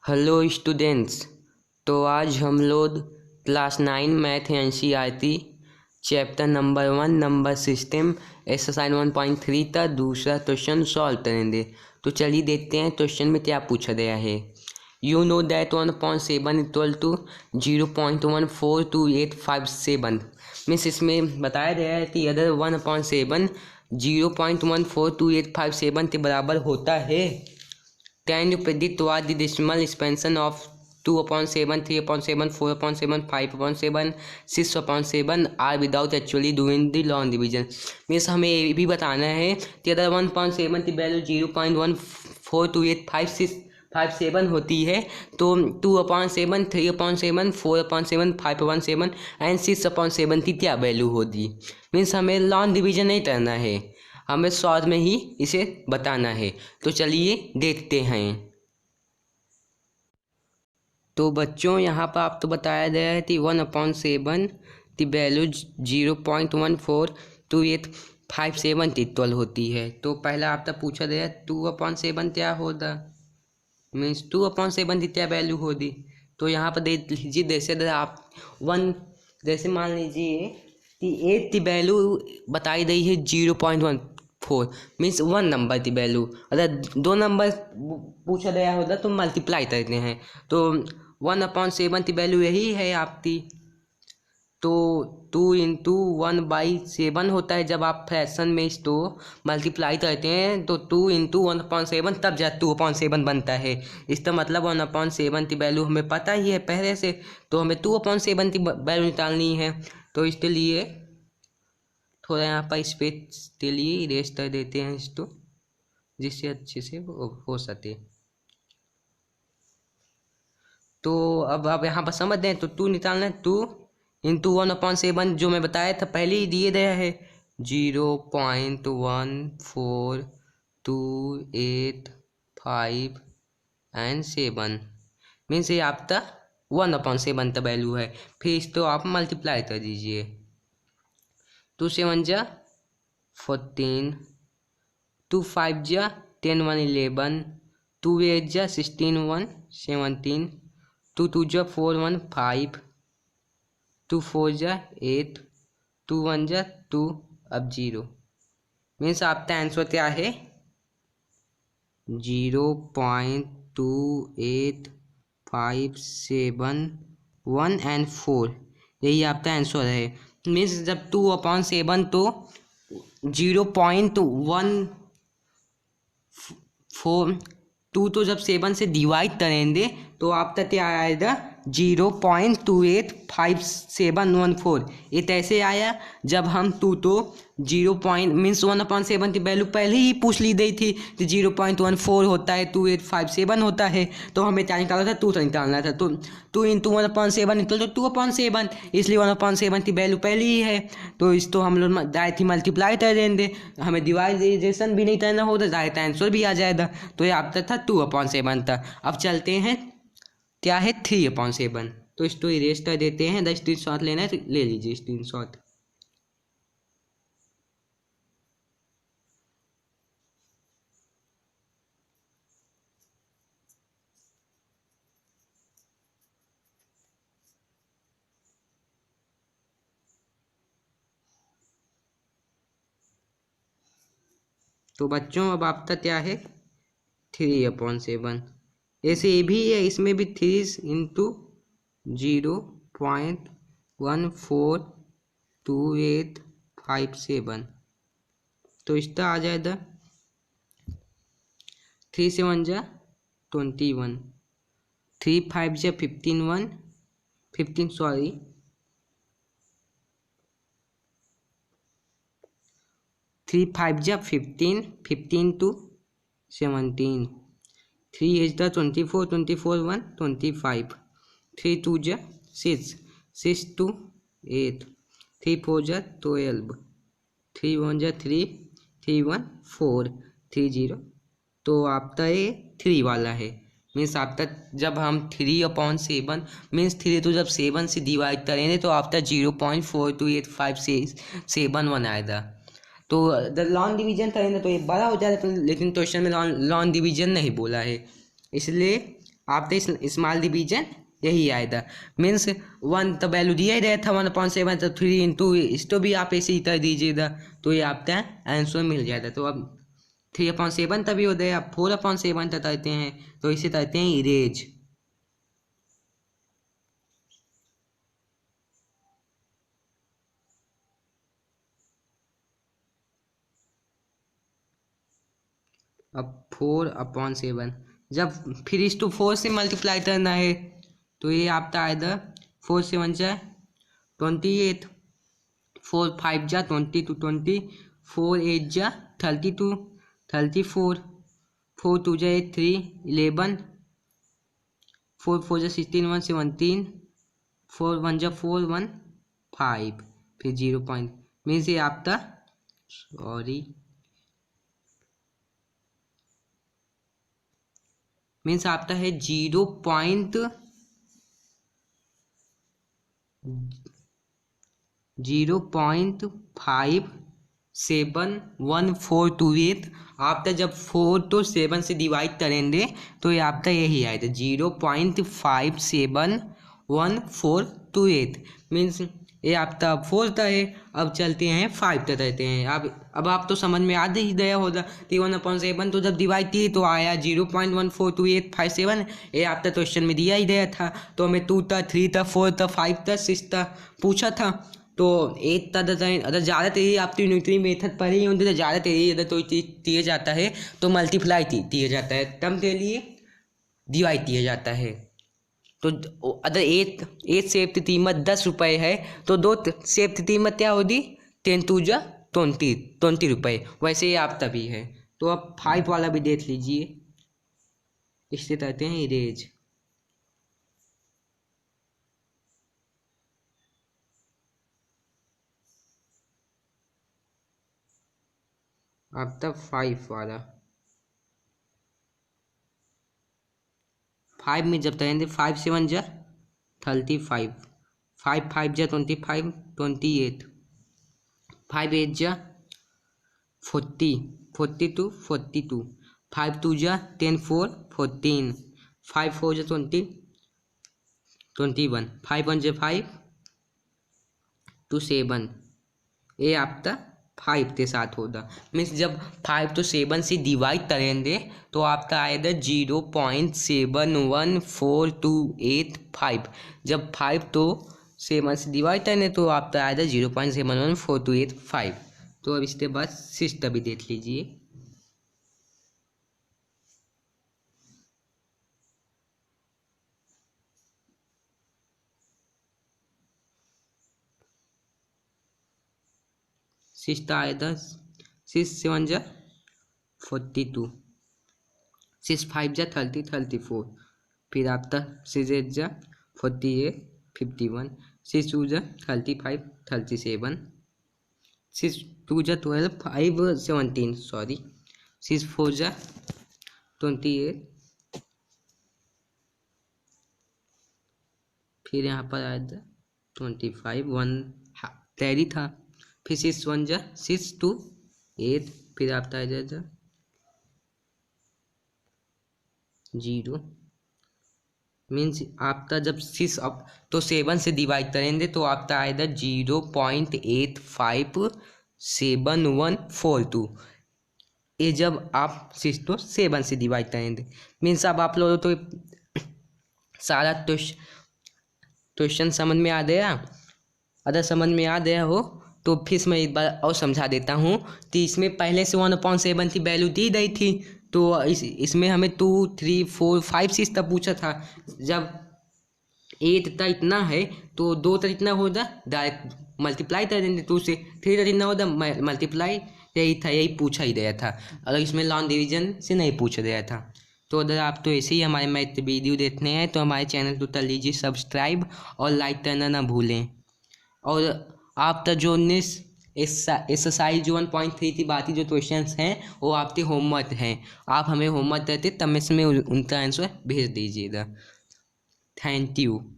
Hello students. तो आज हम लोग class 9 math NCERT chapter number 1 number system exercise 1.3 का दूसरा क्वेश्चन सॉल्व करेंगे। तो चलिए देखते हैं क्वेश्चन में क्या पूछा गया है। You know that 1/7 equal to 0.142857 means इसमें बताया गया है कि अगर 1/7 0.142857 के बराबर होता है, can you predict what the decimal expansion of 2/7, 3/7, 4/7, 5/7, 6/7 are without actually doing the long division। Means हमें ये भी बताना है कि अगर 1/7 की वैल्यू 0.142857 होती है तो 2/7, 3/7, 4/7, 5/7 एंड 6/7 की क्या वैल्यू होगी। मीन्स हमें लॉन्ग डिवीजन नहीं करना है, हमें शॉर्ट में ही इसे बताना है। तो चलिए देखते हैं। तो बच्चों यहाँ पर आपको बताया गया है कि 1/7 की वैल्यू 0.142857 इक्वल होती है। तो पहला आपका पूछा गया 2/7 क्या होगा, मीन्स 2/7 की क्या वैल्यू होगी। तो यहाँ पर देख लीजिए, जैसे आप जैसे मान लीजिए कि 8 की वैल्यू बताई गई है 0.14 मीन्स 1 नंबर की वैल्यू। अगर 2 नंबर पूछा गया होता तो मल्टीप्लाई करते हैं। तो 1/7 की वैल्यू यही है आपकी। तो 2 × 1/7 होता है। जब आप फ्रैक्शन में इसको मल्टीप्लाई करते हैं तो 2 × 1/7 तब जा 2/7 बनता है। इसका मतलब 1/7 की वैल्यू हमें पता ही है पहले से, तो हमें 2/7 की वैल्यू निकालनी है। तो इसके लिए थोड़ा यहाँ पर स्पेस के लिए इरेज कर देते हैं इसको, जिससे अच्छे से हो सके। तो अब आप यहाँ पर समझ दें तो 2 निकालना है। 2 × 1/7 जो मैं बताया था पहले ही दिए गया है 0.142857 मीन्स ये आपका 1/7 का वैल्यू है। फिर इसको आप मल्टीप्लाई कर दीजिए। 2 × 7 = 14, 2 × 5 = 10, 1 = 11, 2 × 8 = 16, 1 = 17, 2 × 2 = 4, 1 = 5, 2 × 4 = 8, 2 × 1 = 2, अब 0 मीन्स आपका आंसर क्या है 0.2857 1 और 4, यही आपका आंसर है। मीन्स जब 2/7 तो 0.14 2 तो जब 7 से डिवाइड करेंगे तो आपका क्या आएगा 0.285714। ये कैसे आया, जब हम 2 तो 0. मीन्स 1/7 की वैल्यू पहले ही पूछ ली गई थी कि 0.14 होता है, 2857 होता है। तो हमें क्या निकालना था 2 तो निकालना था। तो 2 × 1/7 निकल तो 2/7, इसलिए 1/7 की वैल्यू पहले ही है। तो इसको हम लोग डायरेक्ट ही मल्टीप्लाई कर देंगे, हमें डिवाइडेशन भी नहीं करना होता, डायरेक्ट आंसर भी आ जाएगा। तो ये आपका था 2/7 था। अब चलते हैं क्या है 3/7। तो इसको इरेज कर देते हैं। 10 स्क्रीनशॉट लेना है तो ले लीजिए स्क्रीनशॉट। तो बच्चों अब आपका क्या है 3/7। ऐसे ये भी है, इसमें भी 3 × 0.142857। तो इसका आ जाएगा 3 × 7 = 21, 3 × 5 = 15, 15 सॉरी 3 × 5 = 15, 15 × 2 = 17, 3 × 8 = 24, 24 × 1 = 25, 3 × 2 = 6, 6 × 2 = 8, 3 × 4 = 12, 3 × 1 = 3, 3 × 1 = 4, 3 0। तो आपका ये 3 वाला है। मीन्स आपका जब हम 3/7 मीन्स 3 तो जब 7 से डिवाइड करेंगे तो आपका 0.42857 आएगा। तो जब लॉन्ग डिवीजन करेंगे तो ये बड़ा हो जाएगा, लेकिन क्वेश्चन में लॉन्ग डिवीजन नहीं बोला है, इसलिए आफ्टर स्मॉल डिवीजन यही आया था। मीन्स 1 तो वैल्यू दिया ही रहा था 1/7, तो 3 इंटू इसको भी आप ऐसे ही कर दीजिएगा तो ये आपका आंसर मिल जाता। तो अब 3/7 तभी होता है, आप 4/7 तक करते हैं तो इसे कहते हैं इरेज। अब 4/7 जब फिर इस टू 4 से मल्टीप्लाई करना है तो ये आपका आएगा 4 7 जा 28, 4 5 जा 20 to 20, 4 8 जा 32, 34, 4 2 जा 8 3 11, 4 4 जा 16 1 17, 4 1 जा 4 1 5, फिर 0 पॉइंट मीन्स ये आपका मीन्स आपका है 0.57148। आपका जब 4 तो 7 से डिवाइड करेंगे तो ये आपका यही आएगा 0.57148 मीन्स ये आपका 4 का है। अब चलते हैं 5 तक रहते हैं। अब आप तो समझ में आ ही गया होगा 1/7 तो जब डिवाइड किए तो आया 0.142857। ये आपका क्वेश्चन में दिया ही गया था तो हमें 2 था 3 था 4 था 5 था 6 था पूछा था तो 8 था। अगर ज़्यादा तेज़ी आप यूनिटरी मेथड पर ही होंगे तो ज़्यादा तेज़ी अगर कोई चीज़ दिया जाता है तो मल्टीप्लाई दिया जाता है, तब के लिए डिवाइड दिया जाता है। तो अगर एक सेब की कीमत 10 रुपये है तो 2 सेब की कीमत क्या होगी 10 2 जा 20 रुपये। वैसे ही आप तभी है। तो अब 5 वाला भी देख लीजिए, इससे कहते हैं इरेज। अब तक 5 वाला 5 में जब करेंगे 5 7 जा 35, 5 5 जा 25 28, 5 8 जा 40 42 42, 5 2 जा 10 4 14, 5 4 जा 20 21, 5 1 जा 5 2 7। ये आपका 5 के साथ होगा। मीन्स जब 5 तो 7 से डिवाइड करेंगे तो आपका आएगा 0.71428 जब 5 तो 7 से डिवाइड करेंगे तो आपका आएगा 0.71428। तो अब इसके बाद 6 भी देख लीजिए। सिक्स्टा आएगा 6 7 जा 42, 6 5 जा 30 34, फिर आपका 6 8 जा 48 51, 6 2 जा 35 37, 6 2 जा 12 5 17 सॉरी, 6 4 जा 28, फिर यहाँ पर आया था 25 1 तैरी था, फिर 6 1 जा 6 2 8, फिर आपका आ जाएगा 0। मीन्स आपका जब 6 अब तो 7 से डिवाइड करेंगे तो आपका आएगा 0.857142। ये जब आप 6 तो 7 से डिवाइड करेंगे मीन्स अब आप लोगों तो सारा क्वेश्चन समझ में आ गया। अगर समझ में आ गया हो तो फिर मैं एक बार और समझा देता हूँ कि इसमें पहले से 1/7 की वैल्यू दी गई थी तो इसमें हमें 2 3 4 5 6 तक पूछा था। जब 8 तक इतना है तो 2 तक इतना होगा डायरेक्ट मल्टीप्लाई कर देंगे 2 से, 3 तक इतना होगा मल्टीप्लाई, यही था, यही पूछा ही गया था। अगर इसमें लॉन्ग डिवीजन से नहीं पूछा गया था। तो अगर आप तो ऐसे ही हमारे मैथ वीडियो देखने हैं तो हमारे चैनल को कर लीजिए सब्सक्राइब और लाइक करना ना भूलें। और आप तक जो एक्सरसाइज जो 1.3 की बाकी जो क्वेश्चंस हैं वो आपके होमवर्क हैं, आप हमें होमवर्क देते तब में इसमें उनका आंसर भेज दीजिएगा। Thank you.